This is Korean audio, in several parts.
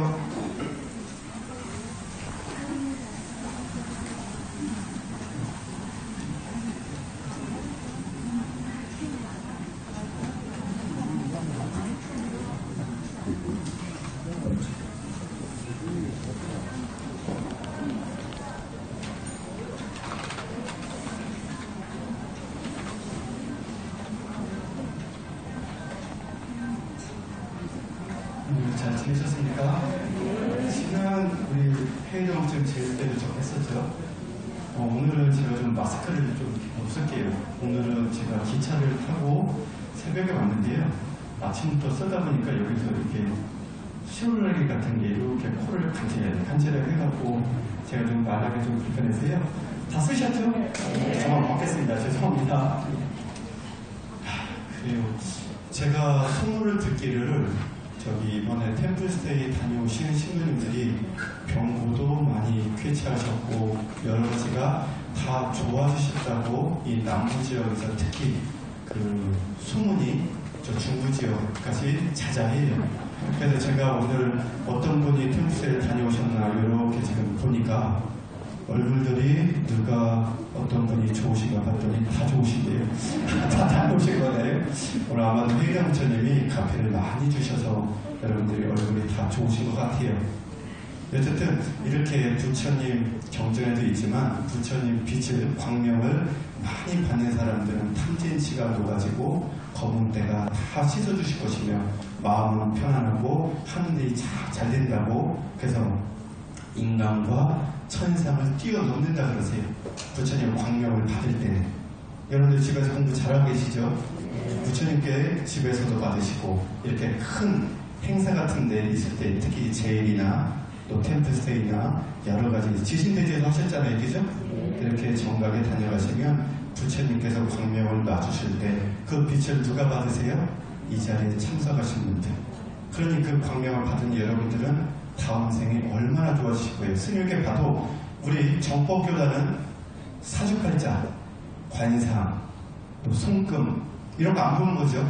하세요. 잘 지내셨습니까? 지난 우리 회의동쯤 제일 때도 좀 했었죠. 오늘은 제가 좀 마스크를 좀 없앨게요. 오늘은 제가 기차를 타고 새벽에 왔는데요. 아침부터 쓰다 보니까 여기서 이렇게 시원하게 같은 게 이렇게 코를 간질을 해갖고 제가 좀 말하기 좀 불편해서요. 다 쓰셨죠? 저만 받겠습니다. 죄송합니다. 그래요. 제가 소문을 듣기를 저기 이번에 템플스테이 다녀오신 신부님들이 병고도 많이 쾌차하셨고 여러 가지가 다 좋아지셨다고 이 남부 지역에서 특히 그 소문이 저 중부 지역까지 자자해요. 그래서 제가 오늘 어떤 분이 템플스테이를 다녀오셨나 이렇게 지금 보니까 얼굴들이 누가 어떤 분이 좋으신가 봤더니 다 좋으신데요. 다 다녀오신 거네요. 오늘 아마도 회의장 부처님이 카페를 많이 주셔서 여러분들이 얼굴이 다 좋으신 것 같아요. 어쨌든 이렇게 부처님 경전에도 있지만 부처님 빛을 광명을 많이 받는 사람들은 탐진치가 녹아지고 검은 때가 다 씻어주실 것이며 마음은 편안하고 하는 일이 잘 된다고 그래서 인간과 천상을 뛰어넘는다 그러세요. 부처님 광명을 받을 때는. 여러분들 집에서 공부 잘하고 계시죠? 부처님께 집에서도 받으시고 이렇게 큰 행사 같은 데 있을 때 특히 제일이나 또 템플스테이나 여러 가지 지신대제도 하셨잖아요. 그죠? 이렇게 정각에 다녀가시면 부처님께서 광명을 놔주실 때 그 빛을 누가 받으세요? 이 자리에 참석하신 분들. 그러니 그 광명을 받은 여러분들은 다음 생에 얼마나 좋아지실 거예요. 스님께 봐도 우리 정법교단은 사주팔자, 관상, 또 손금 이런 거 안 보는 거죠.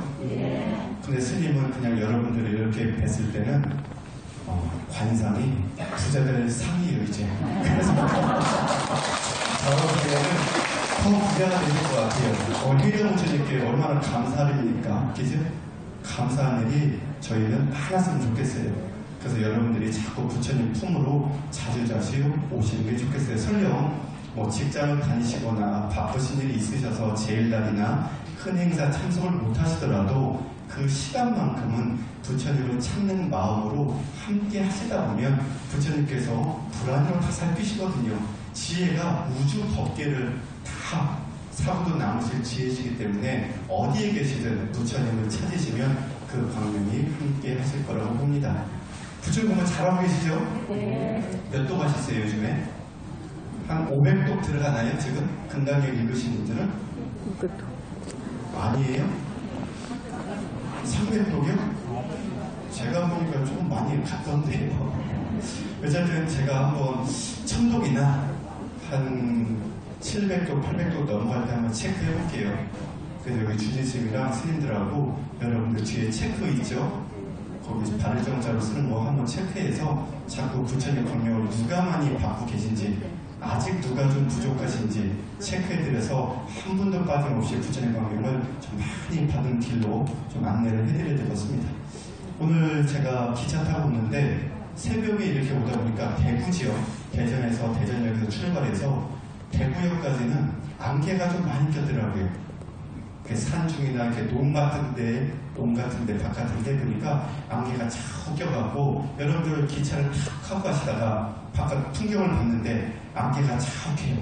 근데 스님은 그냥 여러분들이 이렇게 뵀을 때는 관상이 부자들 상이에요 이제. 그래서 저런 때는 더 부자가 되실 것 같아요. 회의장 부처님께 얼마나 감사드립니까? 그죠? 감사한 일이 저희는 많았으면 좋겠어요. 그래서 여러분들이 자꾸 부처님 품으로 자주 오시는 게 좋겠어요. 설령 뭐 직장을 다니시거나 바쁘신 일이 있으셔서 제일날이나 큰 행사 참석을 못 하시더라도 그 시간만큼은 부처님을 찾는 마음으로 함께 하시다 보면 부처님께서 불안으로 다 살피시거든요. 지혜가 우주 법계를 다 사고도 남으실 지혜시기 때문에 어디에 계시든 부처님을 찾으시면 그 광명이 함께 하실 거라고 봅니다. 부처님 공부 잘하고 계시죠? 네. 몇 독 하셨어요 요즘에? 한 500독 들어가나요 지금? 근당경 읽으신 분들은? 500독 아니에요? 300독이요? 제가 보니까 좀 많이 갔던데요. 어쨌든 제가 한번 1000독이나 한 700독, 800독 넘어갈 때 한번 체크해 볼게요. 그래서 여기 주진스님이랑 스님들하고 여러분들 뒤에 체크 있죠? 거기 발을 정자로 쓰는 거 한번 체크해서 자꾸 부처님 광명을 누가 많이 받고 계신지 아직 누가 좀 부족하신지 체크해드려서 한 분도 빠짐없이 부처님 광명을 좀 많이 받은 길로 좀 안내를 해드려야 되겠습니다. 오늘 제가 기차 타고 오는데 새벽에 이렇게 오다 보니까 대구 지역, 대전에서 대전역에서 출발해서 대구역까지는 안개가 좀 많이 꼈더라고요. 산중이나 이렇게 농 같은데, 밭 같은데 보니까 안개가 쫙 껴갖고 여러분들 기차를 탁 하고 가시다가 바깥 풍경을 봤는데 안개가 자욱해요.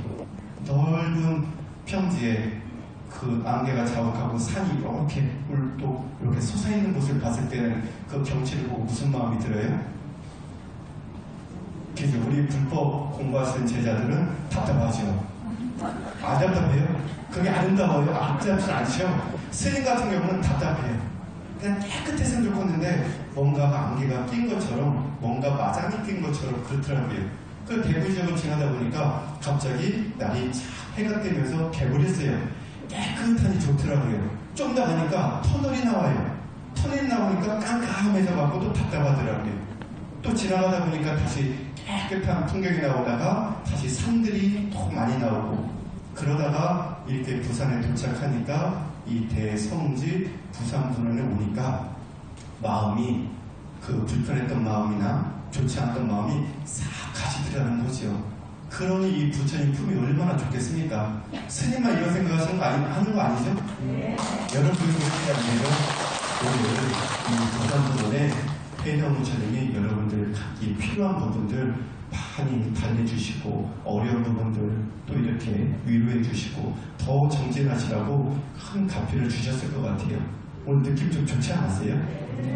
넓은 평지에 그 안개가 자욱하고 산이 이렇게 또 이렇게 솟아있는 곳을 봤을 때는 그 경치를 보고 무슨 마음이 들어요? 그래서 우리 불법 공부하시는 제자들은 답답하죠. 안 답답해요? 그게 아름다워요? 답답하지 않죠? 스님 같은 경우는 답답해요. 그냥 깨끗했으면 좋겠는데 뭔가가 안개가 낀 것처럼 뭔가 마장이 낀 것처럼 그렇더라고요. 그 대구 지역을 지나다 보니까 갑자기 날이 쫙 해가 뜨면서 개구리했어요. 깨끗하니 좋더라고요. 좀 더 가니까 터널이 나와요. 터널이 나오니까 깜깜해져 갖고 또 답답하더라고요. 또 지나가다 보니까 다시 깨끗한 풍경이 나오다가 다시 산들이 더 많이 나오고, 그러다가 이렇게 부산에 도착하니까 이 대성지 부산분원에 오니까 마음이, 그 불편했던 마음이나 좋지 않았던 마음이 싹 가시더라는 거죠. 그러니 이 부처님 품이 얼마나 좋겠습니까? 스님만 이런 생각하시는 거 하는 거 아니죠? 네. 여러분이 그렇게 오늘 이 부산분원에 회령 부처님이 여러분들 각기 필요한 부분들 많이 달래주시고, 어려운 부분들 또 이렇게 위로해 주시고, 더 정진하시라고 큰 가피를 주셨을 것 같아요. 오늘 느낌 좀 좋지 않았어요?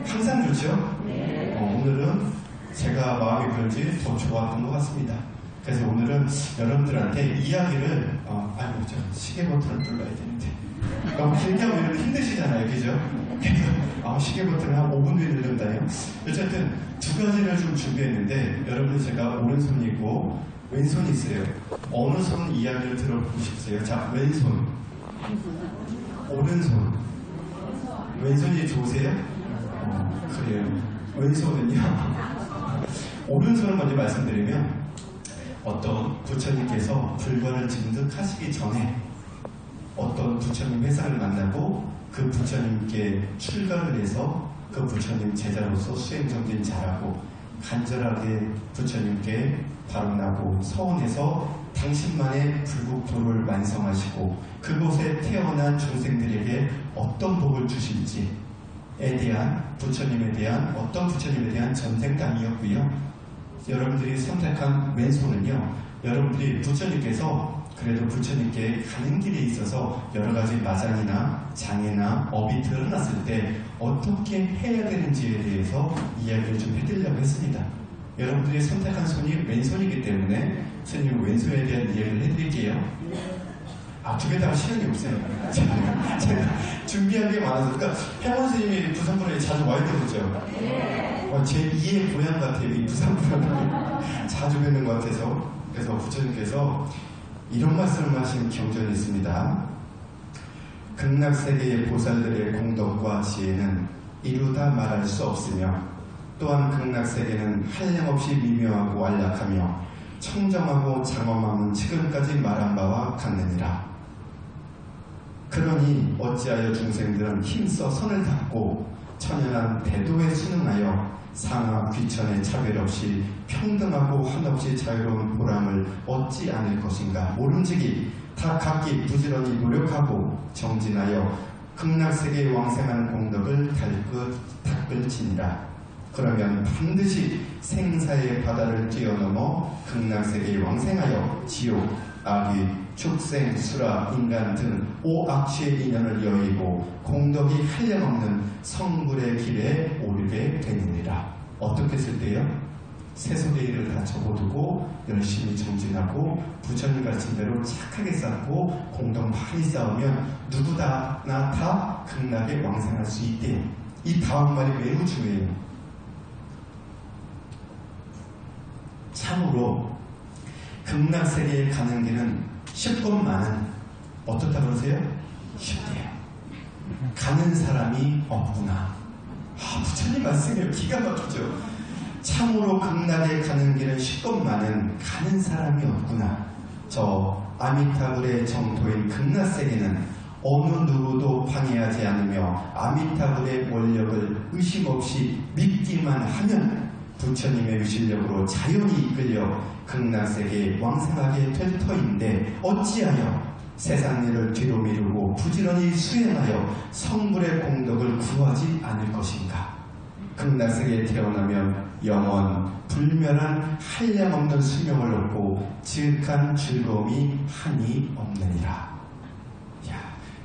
항상 좋죠? 오늘은 제가 마음이 그런지 더 좋았던 것 같습니다. 그래서 오늘은 여러분들한테 이야기를, 아이고, 저 시계 버튼을 눌러야 되는데. 너무 길게 하면 여러분 힘드시잖아요. 그죠? 그래서 시계 버튼을 한 5분 뒤에 누른다요. 어쨌든 두 가지를 좀 준비했는데, 여러분 제가 오른손이 있고 왼손이 있어요. 어느 손 이야기를 들어보고 싶으세요? 자, 왼손. 오른손. 왼손이 좋으세요? 그래요. 왼손은요. 오른손을 먼저 말씀드리면, 어떤 부처님께서 불과를 증득하시기 전에 어떤 부처님 회사를 만나고 그 부처님께 출가를 해서 그 부처님 제자로서 수행정진 잘하고 간절하게 부처님께 바로나고 서원해서 당신만의 불국토를 완성하시고 그곳에 태어난 중생들에게 어떤 복을 주실지에 대한, 부처님에 대한, 어떤 부처님에 대한 전생담이었고요. 여러분들이 선택한 왼손은요, 여러분들이 부처님께서 그래도 부처님께 가는 길에 있어서 여러 가지 마장이나 장애나 업이 드러났을 때 어떻게 해야 되는지에 대해서 이야기를 좀 해드리려고 했습니다. 여러분들이 선택한 손이 왼손이기 때문에 스님 왼손에 대한 이야기를 해드릴게요. 두 개 다 시간이 없어요. 제가 준비한 게 많아서. 그러니까 혜원 스님이 부산분원에 자주 와야 되겠죠? 제 2의 고향 같아요. 이 부산분원에 자주 뵙는 것 같아서. 그래서 부처님께서 이런 말씀을 하신 경전이 있습니다. 극락세계의 보살들의 공덕과 지혜는 이루다 말할 수 없으며, 또한 극락세계는 한량없이 미묘하고 안락하며 청정하고 장엄함은 지금까지 말한 바와 같느니라. 그러니 어찌하여 중생들은 힘써 선을 닦고 천연한 대도에 순응하여 상하 귀천의 차별 없이 평등하고 한없이 자유로운 보람을 얻지 않을 것인가. 모름지기 다 각기 부지런히 노력하고 정진하여 극락세계에 왕생하는 공덕을 닦을지니라. 그러면 반드시 생사의 바다를 뛰어넘어 극락세계에 왕생하여 지옥, 악귀, 축생, 수라, 인간 등 오악취의 인연을 여의고 공덕이 한량없는 성불의 길에 오르게 되느니라. 어떻게 했을 때요? 세속의 일을 다 접어두고 열심히 정진하고 부처님 가르친 대로 착하게 쌓고 공덕 많이 쌓으면 누구나 다 극락에 왕생할 수 있대요. 이 다음 말이 매우 중요해요. 참으로 극락세계에 가는 길은 쉽건만은 어떻다 그러세요? 쉽대요. 가는 사람이 없구나. 부처님 말씀이에요. 기가 막히죠. 참으로 극락에 가는 길은 쉽건만은 가는 사람이 없구나. 저 아미타불의 정토인 극락세계는 어느 누구도 방해하지 않으며 아미타불의 원력을 의심 없이 믿기만 하면 부처님의 위실력으로 자연히 이끌려 극락세계에 왕생하게 될 터인데, 어찌하여 세상 일을 뒤로 미루고 부지런히 수행하여 성불의 공덕을 구하지 않을 것인가. 극락세계에 태어나면 영원 불멸한 한량없는 수명을 얻고 지극한 즐거움이 한이 없느니라.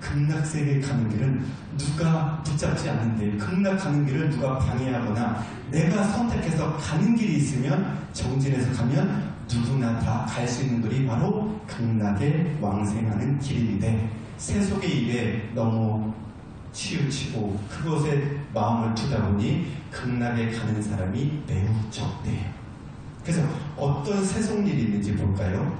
극락세계에 가는 길은 누가 붙잡지 않는데, 극락 가는 길을 누가 방해하거나 내가 선택해서 가는 길이 있으면, 정진해서 가면 누구나 다 갈 수 있는 길이 바로 극락에 왕생하는 길인데, 세속의 일에 너무 치우치고 그것에 마음을 두다 보니 극락에 가는 사람이 매우 적대요. 그래서 어떤 세속 일이 있는지 볼까요?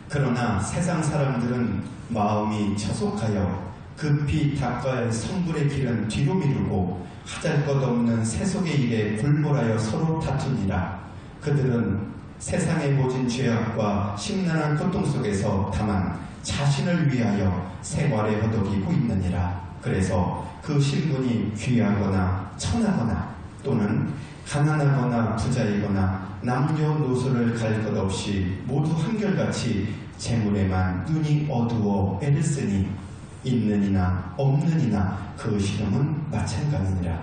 그러나 세상 사람들은 마음이 처속하여 급히 닦아야 할 성불의 길은 뒤로 미루고 하잘것없는 세속의 일에 골몰하여 서로 다투니라. 그들은 세상에 모진 죄악과 심란한 고통 속에서 다만 자신을 위하여 생활에 허덕이고 있느니라. 그래서 그 신분이 귀하거나 천하거나 또는 가난하거나 부자이거나 남녀노소를 갈 것 없이 모두 한결같이 재물에만 눈이 어두워 애를 쓰니 있느니나 없느니나 그 시름은 마찬가지니라.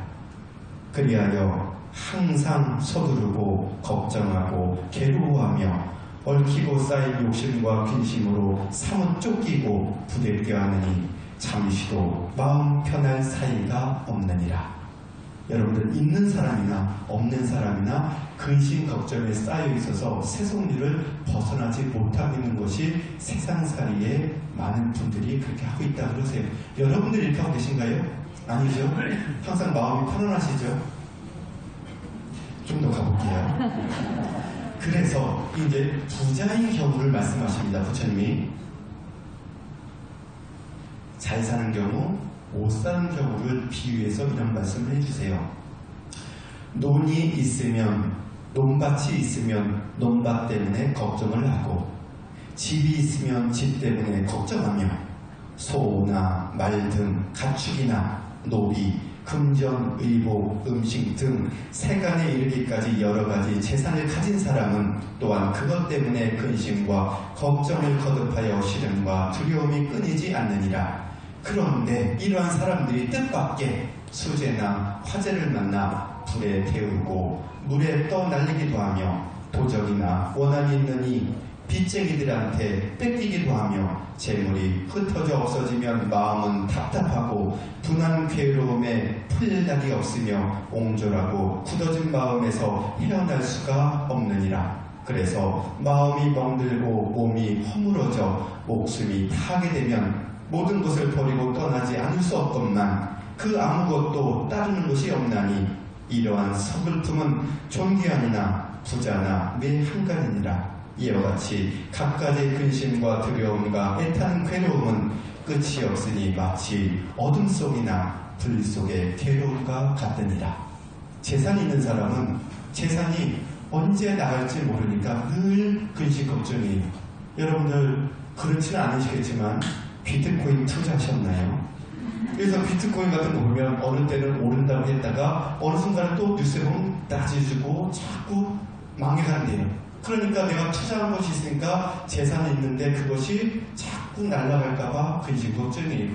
그리하여 항상 서두르고 걱정하고 괴로워하며 얽히고 쌓인 욕심과 근심으로 사뭇 쫓기고 부대껴 하느니 잠시도 마음 편할 사이가 없느니라. 여러분들 있는 사람이나 없는 사람이나 근심 걱정에 쌓여 있어서 세속일을 벗어나지 못하고 있는 것이 세상살이에 많은 분들이 그렇게 하고 있다 그러세요. 여러분들 이렇게 하고 계신가요? 아니죠? 항상 마음이 편안하시죠? 좀 더 가볼게요. 그래서 이제 부자인 경우를 말씀하십니다. 부처님이 잘 사는 경우, 못 사는 경우를 비유해서 이런 말씀을 해주세요. 논이 있으면, 논밭이 있으면 논밭 때문에 걱정을 하고, 집이 있으면 집 때문에 걱정하며, 소나 말 등 가축이나 노비, 금전, 의복, 음식 등 세간에 이르기까지 여러 가지 재산을 가진 사람은 또한 그것 때문에 근심과 걱정을 거듭하여 시름과 두려움이 끊이지 않느니라. 그런데 이러한 사람들이 뜻밖의 수재나 화재를 만나 불에 태우고 물에 떠날리기도 하며 도적이나 원한이 있느니 빚쟁이들한테 뺏기기도 하며 재물이 흩어져 없어지면 마음은 답답하고 분한 괴로움에 풀릴 날이 없으며 옹졸하고 굳어진 마음에서 헤어날 수가 없느니라. 그래서 마음이 멍들고 몸이 허물어져 목숨이 타게 되면 모든 것을 버리고 떠나지 않을 수 없건만 그 아무것도 따르는 것이 없나니 이러한 서글픔은 존귀하니나 부자나 매 한간이니라. 이와 같이 각가지 근심과 두려움과 애타는 괴로움은 끝이 없으니 마치 어둠 속이나 불 속의 괴로움과 같으니라. 재산이 있는 사람은 재산이 언제 나갈지 모르니까 늘 근심 걱정이에요. 여러분들 그렇지는 않으시겠지만 비트코인 투자하셨나요? 그래서 비트코인 같은 거 보면 어느 때는 오른다고 했다가 어느 순간에 또 뉴스에 보면 낮아지고 자꾸 망해간대요. 그러니까 내가 투자한 것이 있으니까 재산이 있는데 그것이 자꾸 날아갈까봐 근심 걱정이에요.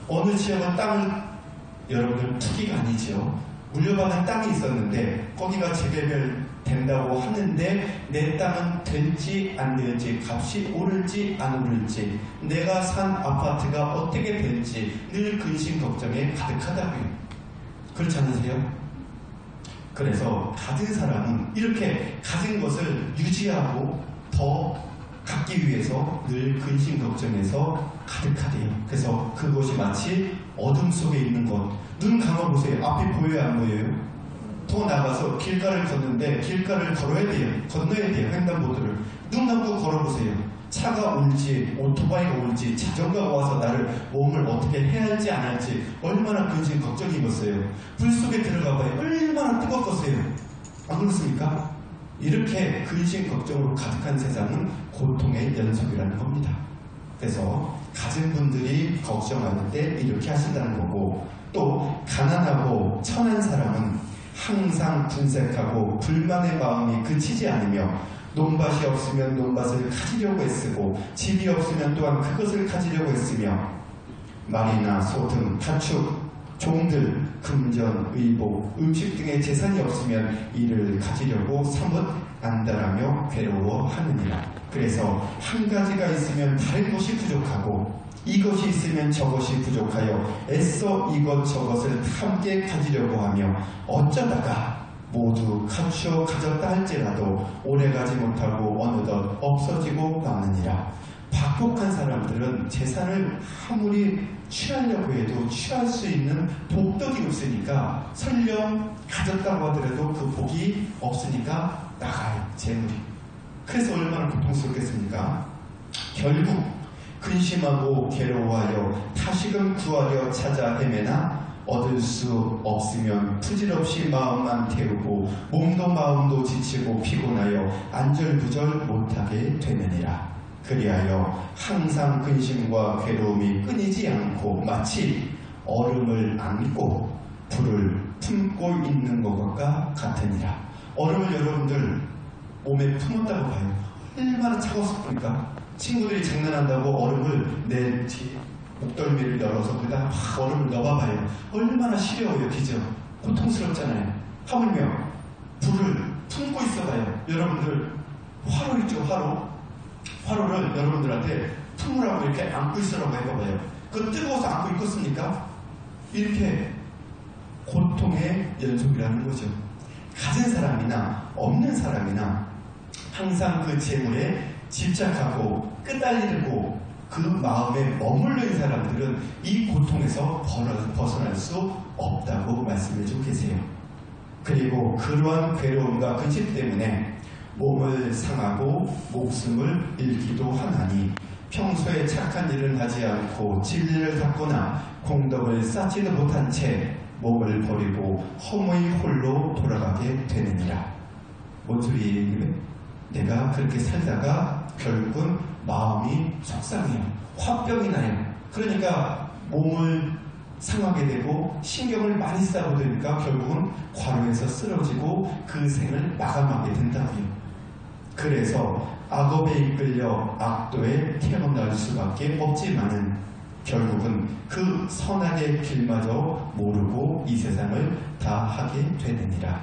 어느 지역은 땅을 여러분들 투기가 아니죠. 물려받은 땅이 있었는데 거기가 재개발 된다고 하는데 내 땅은 될지 안 될지 값이 오를지 안 오를지 내가 산 아파트가 어떻게 될지 늘 근심 걱정에 가득하다고요. 그렇지 않으세요? 그래서 가진 사람은 이렇게 가진 것을 유지하고 더 갖기 위해서 늘 근심 걱정에서 가득하대요. 그래서 그것이 마치 어둠 속에 있는 것. 눈 감아보세요. 앞이 보여요 안 보여요? 더 나가서 길가를 걷는데 길가를 걸어야 돼요. 건너야 돼요. 횡단보도를. 눈 감고 걸어보세요. 차가 올지 오토바이가 올지 자전거가 와서 나를 몸을 어떻게 해야 할지 안 할지 얼마나 근심 걱정이겠어요. 불 속에 들어가봐요. 얼마나 뜨겁겠어요. 안 그렇습니까? 이렇게 근심 걱정으로 가득한 세상은 고통의 연속이라는 겁니다. 그래서 가진 분들이 걱정할 때 이렇게 하신다는 거고, 또 가난하고 천한 사람은 항상 분색하고 불만의 마음이 그치지 않으며 논밭이 없으면 논밭을 가지려고 애쓰고 집이 없으면 또한 그것을 가지려고 애쓰며 말이나 소 등 가축, 종들, 금전, 의복, 음식 등의 재산이 없으면 이를 가지려고 사뭇 안달하며 괴로워하느니라. 그래서 한 가지가 있으면 다른 것이 부족하고 이것이 있으면 저것이 부족하여 애써 이것저것을 함께 가지려고 하며 어쩌다가 모두 갖추어 가졌다 할지라도 오래가지 못하고 어느덧 없어지고 마느니라. 박복한 사람들은 재산을 아무리 취하려고 해도 취할 수 있는 복덕이 없으니까 설령 가졌다고 하더라도 그 복이 없으니까 나가요. 재물이. 그래서 얼마나 고통스럽겠습니까? 결국 근심하고 괴로워하여 다시 다시금 구하려 찾아 헤매나 얻을 수 없으면 부질없이 마음만 태우고 몸도 마음도 지치고 피곤하여 안절부절 못하게 되느니라. 그리하여 항상 근심과 괴로움이 끊이지 않고 마치 얼음을 안고 불을 품고 있는 것과 같으니라. 얼음을 여러분들 몸에 품었다고 봐요. 얼마나 차가웠을까? 친구들이 장난한다고 얼음을 내 목덜미를 열어서 거기다 막 얼음을 넣어봐요. 얼마나 시려워요. 그죠? 고통스럽잖아요. 하물며 불을 품고 있어봐요. 여러분들 화로 있죠? 화로를 여러분들한테 품으라고 이렇게 안고 있으라고 해봐봐요. 그 뜨거워서 안고 있겠습니까? 이렇게 고통의 연속이라는 거죠. 가진 사람이나 없는 사람이나 항상 그 재물에 집착하고 끄달리고 그 마음에 머물른 사람들은 이 고통에서 벗어날 수 없다고 말씀해주고 계세요. 그리고 그러한 괴로움과 근심 때문에 몸을 상하고 목숨을 잃기도 하나니 평소에 착한 일을 하지 않고 진리를 닦거나 공덕을 쌓지도 못한 채 몸을 버리고 허무히 홀로 돌아가게 되느니라. 뭔 소리예요? 내가 그렇게 살다가 결국은 마음이 속상해요. 화병이 나요. 그러니까 몸을 상하게 되고 신경을 많이 쓰다 보니까 결국은 과로에서 쓰러지고 그 생을 마감하게 된다고요. 그래서 악업에 이끌려 악도에 태어날 수밖에 없지만은 결국은 그 선악의 길마저 모르고 이 세상을 다 하게 되느니라.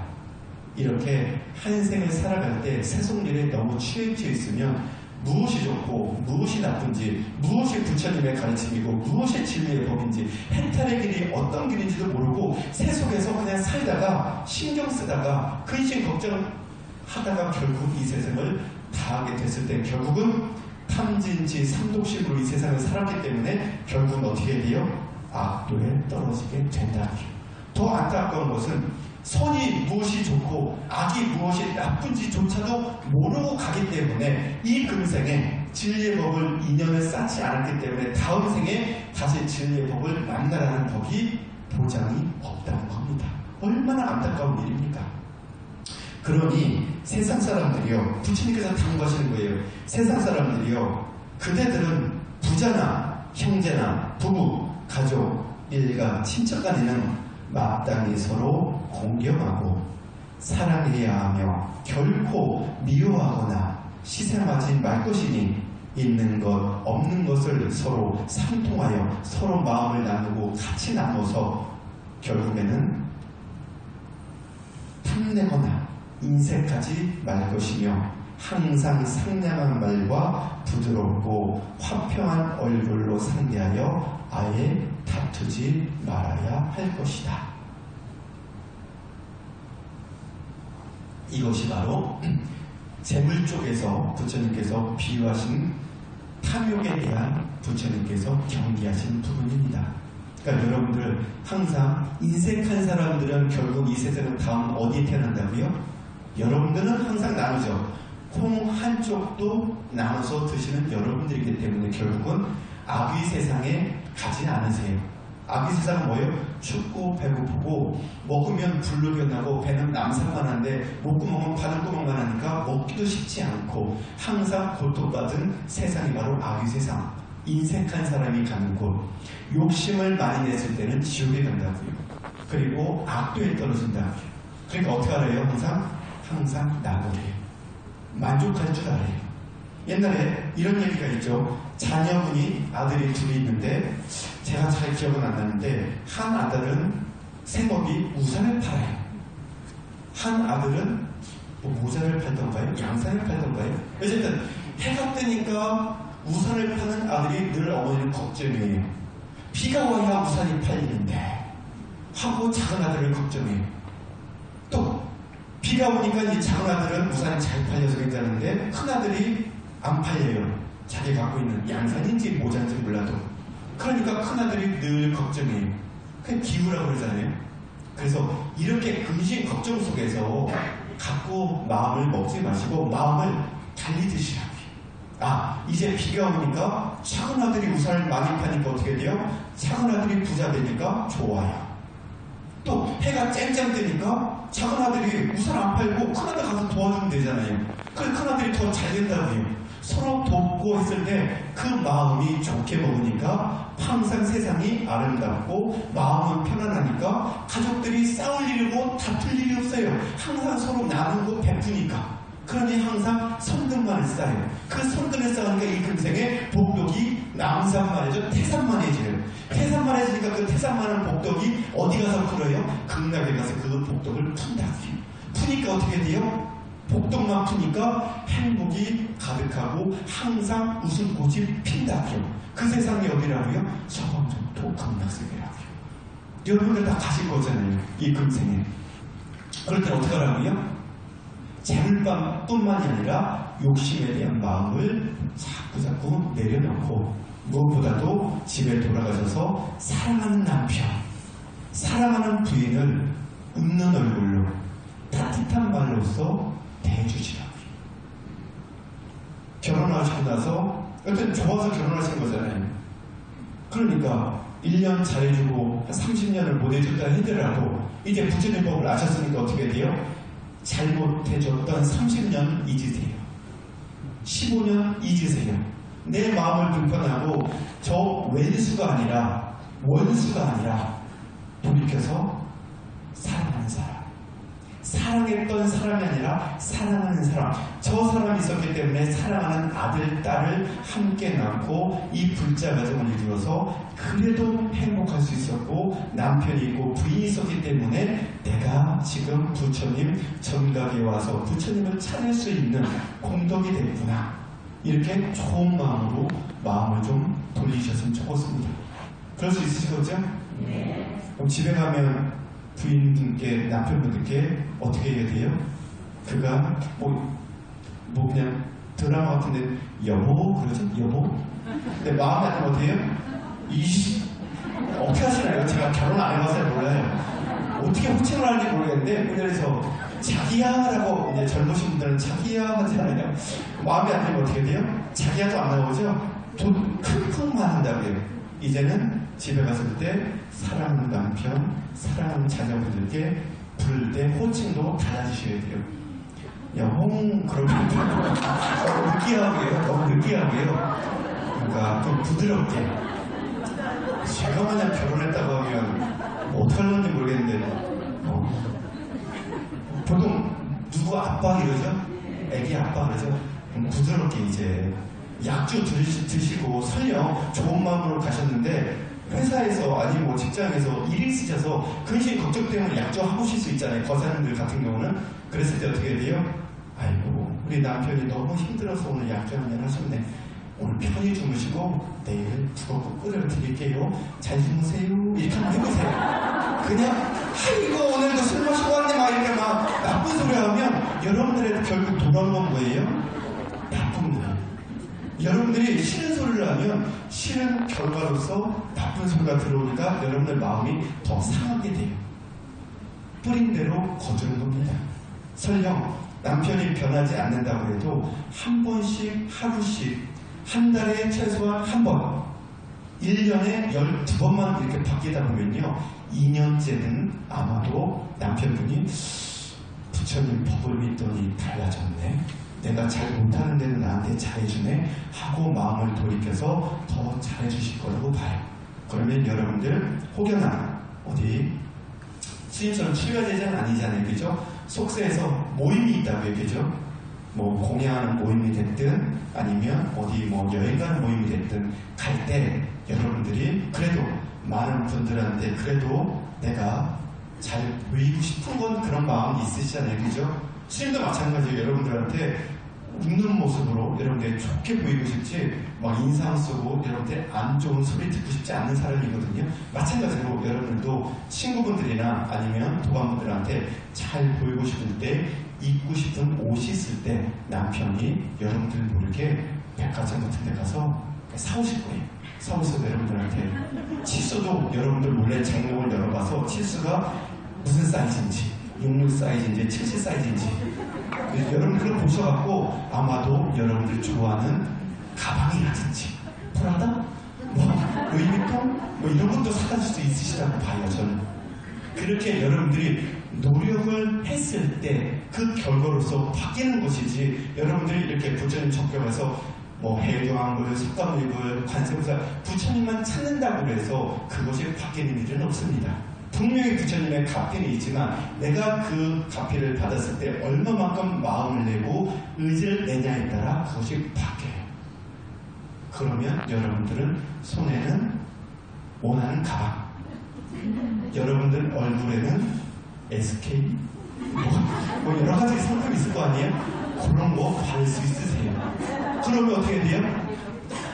이렇게 한 생을 살아갈 때 세속일에 너무 취해져 있으면 무엇이 좋고 무엇이 나쁜지, 무엇이 부처님의 가르침이고 무엇이 진리의 법인지, 해탈의 길이 어떤 길인지도 모르고 세속에서 그냥 살다가 신경 쓰다가 근심 걱정하다가 결국 이 세상을 다 하게 됐을 때 결국은 탐진치 삼독심으로 이 세상을 살았기 때문에 결국은 어떻게 돼요? 악도에 떨어지게 된다고요. 더 안타까운 것은 선이 무엇이 좋고 악이 무엇이 나쁜지조차도 모르고 가기 때문에 이 금생에 진리의 법을 인연을 쌓지 않았기 때문에 다음 생에 다시 진리의 법을 만나라는 법이 보장이 없다는 겁니다. 얼마나 안타까운 일입니까? 그러니 세상 사람들이요, 부처님께서 당부하시는 거예요. 세상 사람들이요, 그대들은 부자나 형제나 부부, 가족, 일가, 친척 간에는 마땅히 서로 공경하고 사랑해야 하며 결코 미워하거나 시샘하지 말 것이니 있는 것 없는 것을 서로 상통하여 서로 마음을 나누고 같이 나눠서 결국에는 탐내거나 인색하지 말 것이며 항상 상냥한 말과 부드럽고 화평한 얼굴로 상대하여 아예 다투지 말아야 할 것이다. 이것이 바로 재물 쪽에서 부처님께서 비유하신 탐욕에 대한 부처님께서 경계하신 부분입니다. 그러니까 여러분들 항상 인색한 사람들은 결국 이 세상은 다음 어디에 태어난다고요? 여러분들은 항상 나누죠. 콩 한쪽도 나눠서 드시는 여러분들이기 때문에 결국은 악의 세상에 가지 않으세요. 악의 세상은 뭐예요? 춥고 배고프고 먹으면 불르견나고 배는 남산만 한데 목구멍은 바늘구멍만 하니까 먹기도 쉽지 않고 항상 고통받은 세상이 바로 악의 세상. 인색한 사람이 가는 곳. 욕심을 많이 냈을 때는 지옥에 간다고요. 그리고 악도에 떨어진다고요. 그러니까 어떻게 알아요? 항상 나누래요. 만족할 줄 알아요. 옛날에 이런 얘기가 있죠. 자녀분이 아들이 둘이 있는데 제가 잘 기억은 안 나는데 한 아들은 생업이 우산을 팔아요. 한 아들은 뭐 모자를 팔던가요? 양산을 팔던가요? 어쨌든 해가 뜨니까 우산을 파는 아들이 늘 어머니는 걱정이에요. 비가 와야 우산이 팔리는데 하고 작은 아들을 걱정해요. 또 비가 오니까 이 작은 아들은 우산이 잘 팔려서 괜찮은데 큰 아들이 안 팔려요. 자기 갖고 있는 양산인지 모자인지 몰라도. 그러니까 큰 아들이 늘 걱정해요. 그냥 기우라고 그러잖아요. 그래서 이렇게 근심 걱정 속에서 갖고 마음을 먹지 마시고 마음을 달리 드시라고요. 이제 비가 오니까 작은 아들이 우산을 많이 파니까 어떻게 돼요? 작은 아들이 부자 되니까 좋아요. 또 해가 쨍쨍 뜨니까 작은 아들이 우산 안 팔고 큰 아들 가서 도와주면 되잖아요. 그래서 큰 아들이 더 잘 된다고 해요. 서로 돕고 했을 때 그 마음이 좋게 먹으니까 항상 세상이 아름답고 마음은 편안하니까 가족들이 싸울 일이고 다툴 일이 없어요. 항상 서로 나누고 베푸니까. 그러니 항상 선근만을 쌓아요. 그 선근을 쌓으니까 이 금생에 복덕이 남산만해져 태산만해져요. 태산만해지니까 그 태산만한 복덕이 어디 가서 풀어요? 극락에 가서 그 복덕을 푼다고요. 푸니까 어떻게 돼요? 복덕만 푸니까 행복이 가득하고 항상 웃음꽃이 핀다고요. 그 세상이 어디라고요? 서방정토 극락세계라고요. 여러분들 다 가실 거잖아요. 이 금생에. 그럴 때 어떻게 하라고요? 재물뿐만이 아니라 욕심에 대한 마음을 자꾸 내려놓고 무엇보다도 집에 돌아가셔서 사랑하는 남편, 사랑하는 부인을 웃는 얼굴로 따뜻한 말로써 대해주시라고요. 결혼하시고 나서 여튼 좋아서 결혼하신 거잖아요. 그러니까 1년 잘해주고 30년을 못 해줬다 하더라도 이제 부처님법을 아셨으니까 어떻게 돼요? 잘못해줬던 30년 잊으세요. 15년 잊으세요. 내 마음을 불편하고 저 왼수가 아니라 원수가 아니라 돌이켜서 사랑하는 사람, 사랑했던 사람이 아니라 사랑하는 사람, 저 사람이 있었기 때문에 사랑하는 아들, 딸을 함께 낳고 이 불자 가정을 이루어서 그래도 행복할 수 있었고 남편이 있고 부인이 있었기 때문에 내가 지금 부처님 전각에 와서 부처님을 찾을 수 있는 공덕이 됐구나. 이렇게 좋은 마음으로 마음을 좀 돌리셨으면 좋겠습니다. 그럴 수 있으실 거죠? 네. 그럼 집에 가면 부인분께, 남편분께 어떻게 해야 돼요? 그가 뭐 그냥 드라마 같은데 여보 그러죠? 여보? 근데 마음에 안 들면 어떻게 해요? 어떻게 하시나요? 제가 결혼 안 해봐서 몰라요. 어떻게 호칭을 하는지 모르겠는데 그래서 자기야라고 이제 젊으신 분들은 자기야 하잖아요. 마음에 안 들면 어떻게 돼요? 자기야도 안 나오죠? 돈 킁킁만 한다고요. 이제는 집에 갔을 때 사랑하는 남편, 사랑하는 자녀분들께 부를 때 호칭도 달라지셔야 돼요. 여홍 그러면 너무 느끼하고요. 너무 느끼하고요. 그러니까 좀 부드럽게. 제가 만약 결혼했다고 하면 어떡하려는지 모르겠는데 보통 누구 아빠 이러죠? 애기 아빠 그러죠? 부드럽게 이제 약주 드시고 설령 좋은 마음으로 가셨는데 회사에서 아니면 뭐 직장에서 일이 있으셔서 근심 걱정 때문에 약주 하고실 수 있잖아요. 거사님들 같은 경우는. 그랬을 때 어떻게 돼요? 아이고 우리 남편이 너무 힘들어서 오늘 약주 한잔 하셨네. 오늘 편히 주무시고 내일 두껍고 끓여 드릴게요. 잘 주무세요. 이렇게 한번 해보세요. 그냥 아이고 오늘도 술 마시고 왔네 막 이렇게 막 나쁜 소리 하면 여러분들의 결국 돌아오는 건 뭐예요? 나쁜 거예요. 여러분들이 싫은 소리를 하면 싫은 결과로서 나쁜 소리가 들어오니까 여러분들 마음이 더 상하게 돼요. 뿌린 대로 거두는 겁니다. 설령 남편이 변하지 않는다고 해도 한 번씩 하루씩 한 달에 최소한 한 번 1년에 12번만 이렇게 바뀌다 보면요 2년째는 아마도 남편분이 부처님 법을 믿더니 달라졌네, 내가 잘 못하는데도 나한테 잘해주네 하고 마음을 돌이켜서 더 잘해주실 거라고 봐요. 그러면 여러분들 혹여나 어디 스님처럼 출가제자는 아니잖아요, 그죠? 속세에서 모임이 있다고요, 그죠? 뭐 공양하는 모임이 됐든 아니면 어디 뭐 여행 가는 모임이 됐든 갈 때 여러분들이 그래도 많은 분들한테 그래도 내가 잘 보이고 싶은 건 그런 마음이 있으시잖아요, 그죠? 스님도 마찬가지예요. 여러분들한테 웃는 모습으로 여러분들 좋게 보이고 싶지 막 인상 쓰고 여러분들 안 좋은 소리 듣고 싶지 않은 사람이거든요. 마찬가지로 여러분들도 친구분들이나 아니면 도감분들한테 잘 보이고 싶을 때 입고 싶은 옷이 있을 때 남편이 여러분들 모르게 백화점 같은 데 가서 사오실 거예요. 사오셔서 여러분들한테 치수도 여러분들 몰래 장롱을 열어봐서 치수가 무슨 사이즈인지 66 사이즈인지 70 사이즈인지 여러분들 그걸 보셔갖고 아마도 여러분들 좋아하는 가방이라든지 프라다, 뭐 루이비통, 뭐 이런 것도 사다 줄 수 있으시다고 봐요. 저는 그렇게 여러분들이 노력을 했을 때 그 결과로서 바뀌는 것이지, 여러분들이 이렇게 부처님 적격해서 뭐 해교왕을, 석가모니를, 관세음보살, 부처님만 찾는다고 해서 그것이 바뀌는 일은 없습니다. 분명히 부처님의 가필이 있지만 내가 그 가필을 받았을 때 얼마만큼 마음을 내고 의지를 내냐에 따라 그것이 바뀌어요. 그러면 여러분들은 손에는 원하는 가방, 여러분들 얼굴에는 SK, 뭐 여러 가지 상품이 있을 거 아니에요? 그런 거 바를 수 있으세요. 그러면 어떻게 돼요?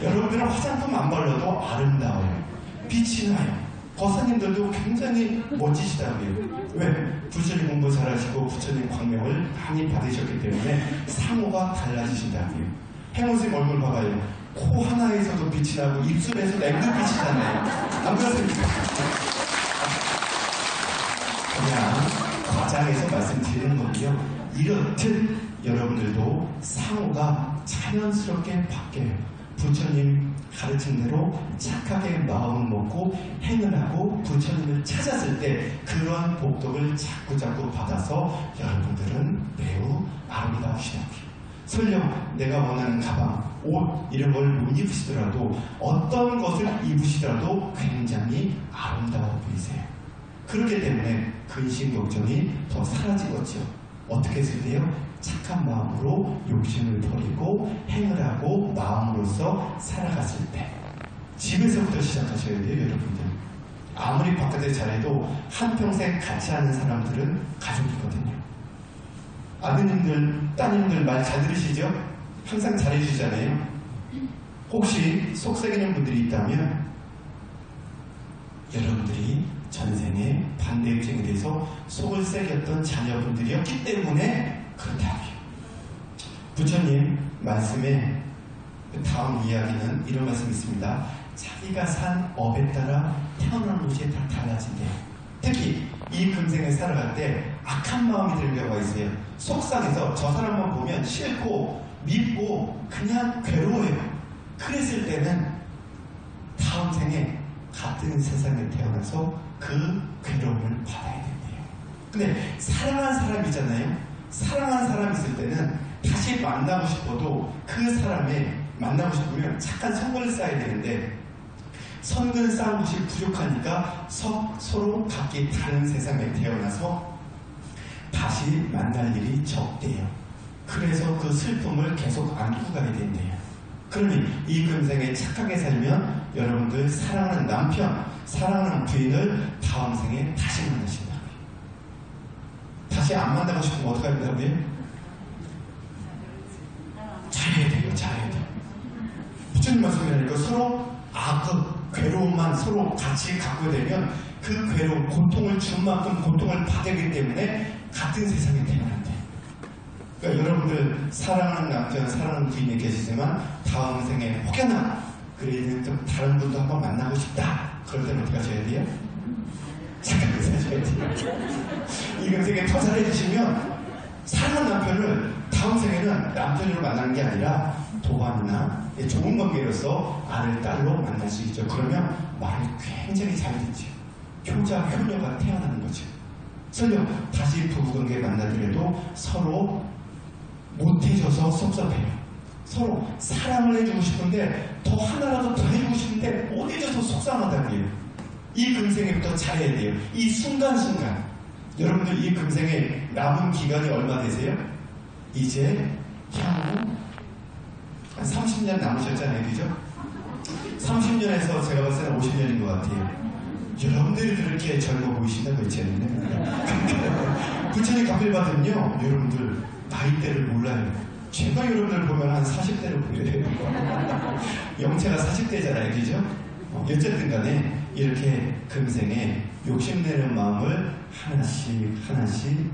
여러분들은 화장품 안 발라도 아름다워요. 빛이 나요. 거사님들도 굉장히 멋지시다고요. 왜? 부처님 공부 잘하시고 부처님 광명을 많이 받으셨기 때문에 상호가 달라지신다고요. 행원님 얼굴 봐봐요. 코 하나에서도 빛이 나고 입술에서도 앵두빛이 나요. 안 그렇습니까? 그냥 과장해서 말씀드리는 거고요. 이렇듯 여러분들도 상호가 자연스럽게 바뀌어요. 부처님 가르친 대로 착하게 마음을 먹고 행을 하고 부처님을 찾았을 때 그러한 복덕을 자꾸자꾸 받아서 여러분들은 매우 아름다우시다고요. 설령 내가 원하는 가방, 옷 이런 걸 못 입으시더라도 어떤 것을 입으시더라도 굉장히 아름다워 보이세요. 그렇기 때문에 근심 걱정이 더 사라지겠죠. 어떻게 했을 때요? 착한 마음으로 욕심을 버리고 행을 하고 마음으로서 살아갔을 때 집에서부터 시작하셔야 돼요. 여러분들 아무리 바깥에 잘해도 한평생 같이 하는 사람들은 가족이거든요. 아드님들, 따님들 말 잘 들으시죠? 항상 잘해주잖아요. 혹시 속삭이는 분들이 있다면 여러분들이 전생에 반대입증에 대해서 속을 새겼던 자녀분들이었기 때문에 그렇다고요. 부처님 말씀에 다음 이야기는 이런 말씀이 있습니다. 자기가 산 업에 따라 태어난 곳이 다 달라진대요. 특히 이 금생에 살아갈 때 악한 마음이 드는 경우가 있어요. 속상해서 저 사람만 보면 싫고 밉고 그냥 괴로워요. 그랬을 때는 다음 생에 같은 세상에 태어나서 그 괴로움을 받아야 된대요. 근데 사랑한 사람이잖아요. 사랑한 사람 있을 때는 다시 만나고 싶어도 그 사람에 만나고 싶으면 착한 선근을 쌓아야 되는데 선근 쌓은 것이 부족하니까 서로 각기 다른 세상에 태어나서 다시 만날 일이 적대요. 그래서 그 슬픔을 계속 안고 가야 된대요. 그러니 이 금생에 착하게 살면 여러분들 사랑하는 남편, 사랑하는 부인을 다음 생에 다시 만나신다고요. 다시 안 만나고 싶으면 어떻게 한다고요? 잘해야 돼요. 잘해야 돼요. 부처님 말씀이라니까 서로 그 괴로움만 서로 같이 갖고 되면 그 괴로움, 고통을 준 만큼 고통을 받기 때문에 같은 세상에 태어난대. 그러니까 여러분들 사랑하는 남편, 사랑하는 부인이 계시지만 다음 생에 혹여나 그래도 좀 다른 분도 한번 만나고 싶다. 그럴 때는 어떻게 하셔야 돼요? 착하게 사셔야 돼요. 이 금생에 더 잘해주시면 사랑하는 남편을 다음 생에는 남편으로 만나는 게 아니라 도반이나 좋은 관계로서 아들, 딸로 만날 수 있죠. 그러면 말을 굉장히 잘 듣죠. 효자, 효녀가 태어나는 거죠. 설령 다시 부부관계 만나더라도 서로 못해줘서 섭섭해요. 서로 사랑을 해주고 싶은데 더 하나라도 더 해주고 싶은데 못 해줘서 속상하다고요. 이 금생에부터 잘해야 돼요. 이 순간순간. 여러분들 이 금생에 남은 기간이 얼마 되세요? 이제 향후 한 30년 남으셨잖아요. 그죠? 30년에서 제가 봤을 때는 50년인 것 같아요. 여러분들이 그렇게 젊어 보이신다고 했잖아요. 부처님 가필 받으면요, 여러분들 나이대를 몰라요. 제가 여러분들 보면 한 40대로 보여요. 영체가 40대잖아요. 그죠? 어쨌든 간에 이렇게 금생에 욕심내는 마음을 하나씩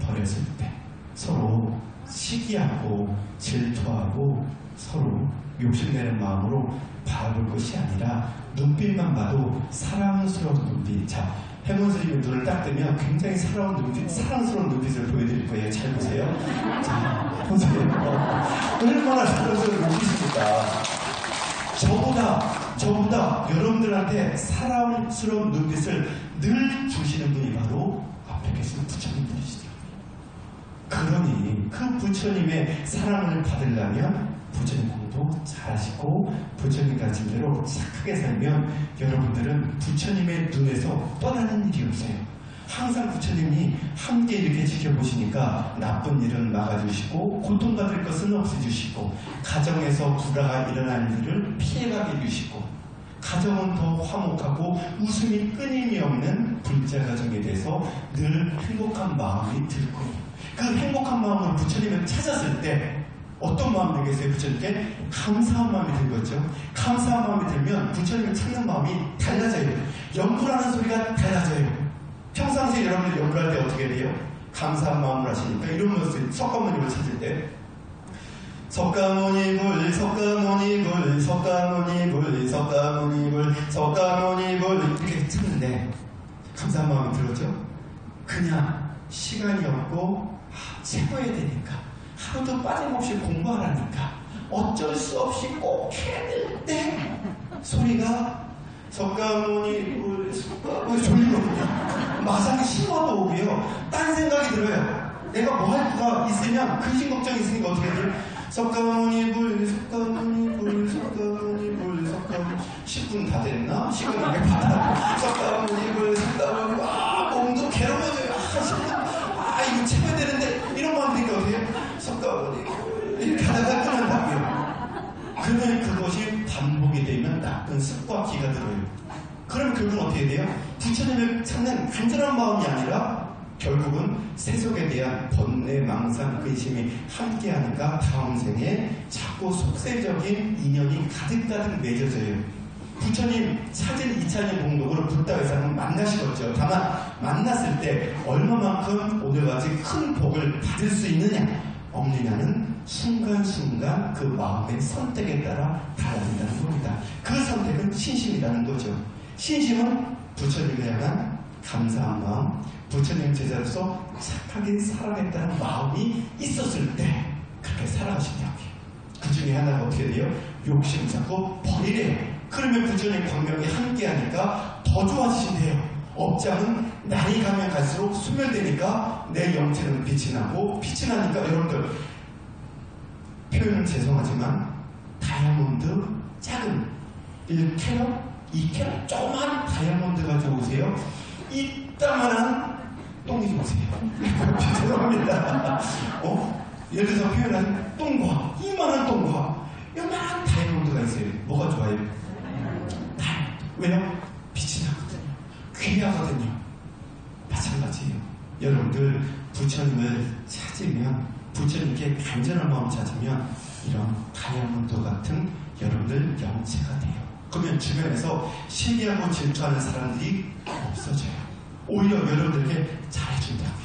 버렸을 때 서로 시기하고 질투하고 서로 욕심내는 마음으로 바라볼 것이 아니라 눈빛만 봐도 사랑스러운 눈빛. 자, 해몬 스님의 눈을 딱 뜨면 굉장히 사랑스러운 눈빛을 보여드릴 거예요. 잘 보세요. 자, 보세요. 얼마나 사랑스러운 눈빛입니까? 저보다 여러분들한테 사랑스러운 눈빛을 늘 주시는 분이 바로 앞에 계신 부처님들이시더라고요. 그러니 그 부처님의 사랑을 받으려면 부처님 공부 잘하시고 부처님 가르친 대로 착하게 살면 여러분들은 부처님의 눈에서 떠나는 일이 없어요. 항상 부처님이 함께 이렇게 지켜보시니까 나쁜 일은 막아주시고 고통받을 것은 없애주시고 가정에서 불화가 일어날 일을 피해가게 해주시고 가정은 더 화목하고 웃음이 끊임이 없는 불자 가정에 대해서 늘 행복한 마음이 들고 그 행복한 마음을 부처님을 찾았을 때 어떤 마음이 들겠어요? 부처님께 감사한 마음이 들겠죠. 감사한 마음이 들면 부처님을 찾는 마음이 달라져요. 연불하는 소리가 달라져요. 평상시에 여러분들 연불할 때 어떻게 돼요? 감사한 마음을 하시니까 이런 모습, 석가모니를 찾을 때 석가모니불 석가모니불 석가모니불 석가모니불 석가모니불 이렇게 찾는데 감사한 마음이 들었죠? 그냥 시간이 없고 채워야 되니까 하루도 빠짐없이 공부하라니까 어쩔 수 없이 꼭 해야 될 때 소리가 석가모니불 석가모니 졸리거든요. 마상이 심화도 오고요. 딴 생각이 들어요. 내가 뭐 할 수가 있으면 근심 걱정이 있으니까 어떻게 해야 돼요? 석가모니불 석가모니불 석가모니불 석가모니 10분 다 됐나? 시간을 왜 받아? 석가모니불 석가모니 몸도 괴로워져요. 10분 이거 채워야 되는데 이런 마음이 드니까 어떻게 해요? 석가모니불 이렇게 하다가 끝난다고요. 그러면 그것이 반복이 되면 나쁜 습관기가 들어요. 그럼 결국은 어떻게 돼요? 부처님을 찾는 간절한 마음이 아니라 결국은 세속에 대한 번뇌, 망상, 근심이 함께하니까 다음 생에 자꾸 속세적인 인연이 가득가득 맺어져요. 부처님 찾은 2차년 공덕으로 붓다에서 한번 만나시겠죠. 다만 만났을 때 얼마만큼 오늘같이 큰 복을 받을 수 있느냐 없느냐는 순간순간 그 마음의 선택에 따라 달라진다는 겁니다. 그 선택은 신심이라는 거죠. 신심은 부처님에 향한 감사한 마음, 부처님 제자로서 착하게 살아냈다는 마음이 있었을 때 그렇게 살아가신다고요. 그 중에 하나가 어떻게 돼요? 욕심 자꾸 버리래요. 그러면 부처님 광명이 함께하니까 더 좋아지신대요. 업장은 날이 가면 갈수록 소멸되니까 내 영체는 빛이 나고 빛이 나니까 여러분들 표현은 죄송하지만 다이아몬드 작은 1캐럿, 2캐럿 조그만 다이아몬드 가져오세요. 이따만한 똥이 좀 오세요. 죄송합니다. 예를 들어서 표현한 똥과 이만한 똥과 요만한 다이아몬드가 있어요. 뭐가 좋아요? 다이아몬드. 왜요? 빛이 나거든요. 귀하거든요. 마찬가지예요. 여러분들 부처님을 찾으면 부처님께 간절한 마음 찾으면 이런 다이아몬드 같은 여러분들 영체가 돼요. 그러면 주변에서 시기하고 질투하는 사람들이 없어져요. 오히려 여러분들에게 잘해준다고요.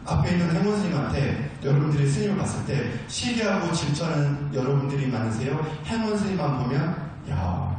앞에 있는 행원 스님한테 여러분들이 스님을 봤을 때 시기하고 질투하는 여러분들이 많으세요. 행원 스님만 보면 야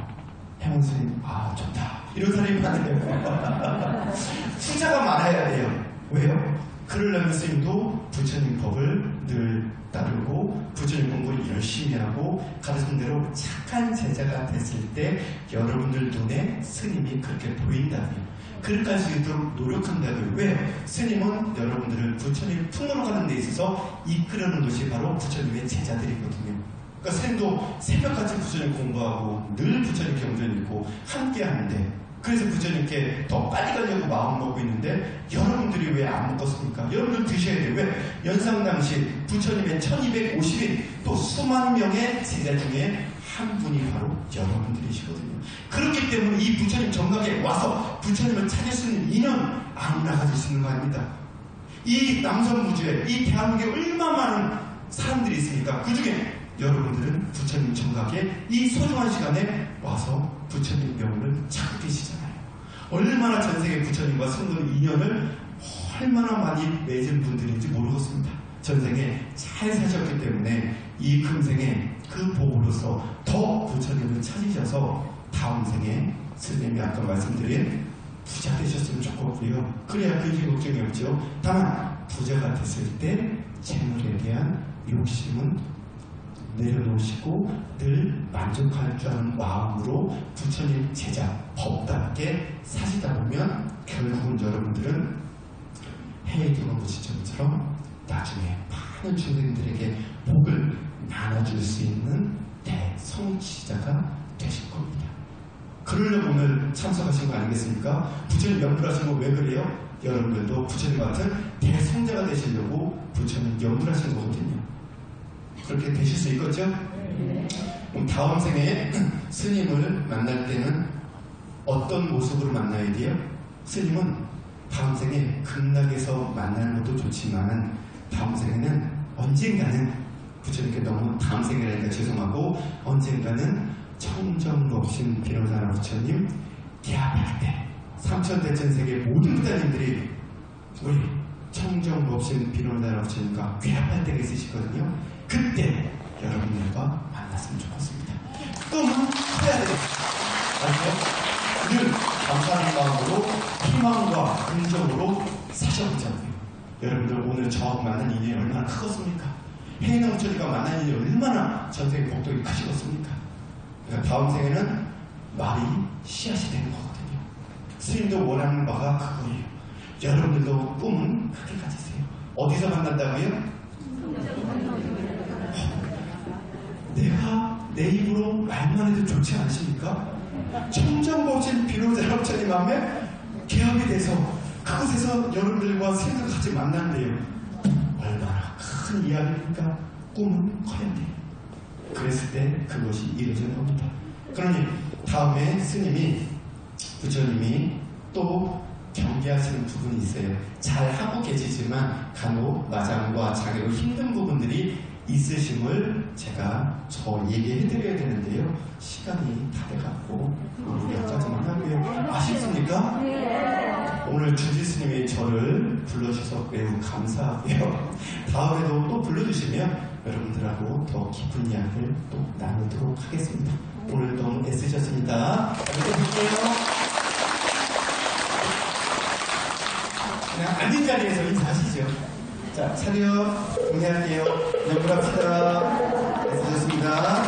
행원 스님 좋다 이런 사람이 많아요. 숫자가 많아야 돼요. 왜요? 그러려면 스님도 부처님 법을 늘 따르고 부처님 공부를 열심히 하고 가르친 대로 착한 제자가 됐을 때 여러분들 눈에 스님이 그렇게 보인다고요. 그렇게 할 수 있도록 노력한다고요. 왜? 스님은 여러분들을 부처님 품으로 가는 데 있어서 이끌어는 것이 바로 부처님의 제자들이거든요. 그러니까 스님도 새벽같이 부처님 공부하고 늘 부처님 경전 읽고 함께 하는데 그래서 부처님께 더 빨리 가려고 마음 먹고 있는데 여러분들이 왜 안 먹었습니까? 여러분들 드셔야 돼요. 왜? 연상당시 부처님의 1250인 또 수만 명의 제자 중에 한 분이 바로 여러분들이시거든요. 그렇기 때문에 이 부처님 정각에 와서 부처님을 찾을 수 있는 인연 아무나 가질 수 있는 거 아닙니다. 이 남성무주에 이 대한민국에 얼마나 많은 사람들이 있으니까 그 중에 여러분들은 부처님 정각에 이 소중한 시간에 와서 부처님 명을 찾고 계시잖아요. 얼마나 전세계 부처님과 성도의 인연을 얼마나 많이 맺은 분들인지 모르겠습니다. 전생에 잘 사셨기 때문에 이 금생에 그 복으로서 더 부처님을 찾으셔서 다음 생에 스님이 아까 말씀드린 부자 되셨으면 좋겠고요. 그래야 근심 걱정이 없죠. 다만 부자가 됐을 때 재물에 대한 욕심은 내려놓으시고 늘 만족할 줄 아는 마음으로 부처님 제자 법답게 사시다 보면 결국은 여러분들은 해외교감 부처님처럼 나중에 많은 주민들에게 복을 나눠줄 수 있는 대성취자가 되실 겁니다. 그러려고 오늘 참석하신 거 아니겠습니까? 부처님 연불하신 거 왜 그래요? 여러분들도 부처님 같은 대성자가 되시려고 부처님 연불하신 거거든요. 그렇게 되실 수 있겠죠? 그럼 다음 생에 스님을 만날 때는 어떤 모습으로 만나야 돼요? 스님은 다음 생에 극락에서 만나는 것도 좋지만 다음 생에는 언젠가는 부처님께 너무 다음 생이라니까 죄송하고 언젠가는 청정법신 비로자나 부처님 개합할 때 삼천대천세계 모든 부자님들이 우리 청정법신 비로자나 부처님과 개합할 때가 있으시거든요. 그때 여러분들과 만났으면 좋겠습니다. 꿈은 커야 돼요. 아시죠? 늘 감사하는 마음으로 희망과 긍정으로 사셔보자고요. 여러분들 오늘 저하고 만난 인연이 얼마나 크겠습니까? 혜인의 부처님과 만난 인연이 얼마나 전생의 복덕이 크시겠습니까? 그러니까 다음 생에는 말이 씨앗이 되는 거거든요. 스님도 원하는 바가 그거예요. 여러분들도 꿈은 크게 가지세요. 어디서 만난다고요? 내가 내 입으로 말만 해도 좋지 않습니까? 청정법신 비로자나 부처님 마음에 개합이 돼서 그곳에서 여러분들과 스님들 같이 만난대요. 얼마나 큰 이야기입니까? 꿈은 커야 돼요. 그랬을 때 그것이 이루어지는 겁니다. 그러니 다음에 스님이 부처님이 또 경계하시는 부분이 있어요. 잘 하고 계시지만 간혹 마장과 장애로 힘든 부분들이 있으심을 제가 얘기해드려야 되는데요. 시간이 다 돼갖고 여기까지만 하고요. 아쉽습니까? 오늘 주지 스님이 저를 불러주셔서 매우 감사하고요. 다음에도 또 불러주시면 여러분들하고 더 깊은 이야기를 또 나누도록 하겠습니다. 오늘 너무 애쓰셨습니다. 이렇게 볼게요. 그냥 앉은 자리에서 인사하시죠. 자, 차렷, 공개할게요. 연구합시다. 애쓰셨습니다.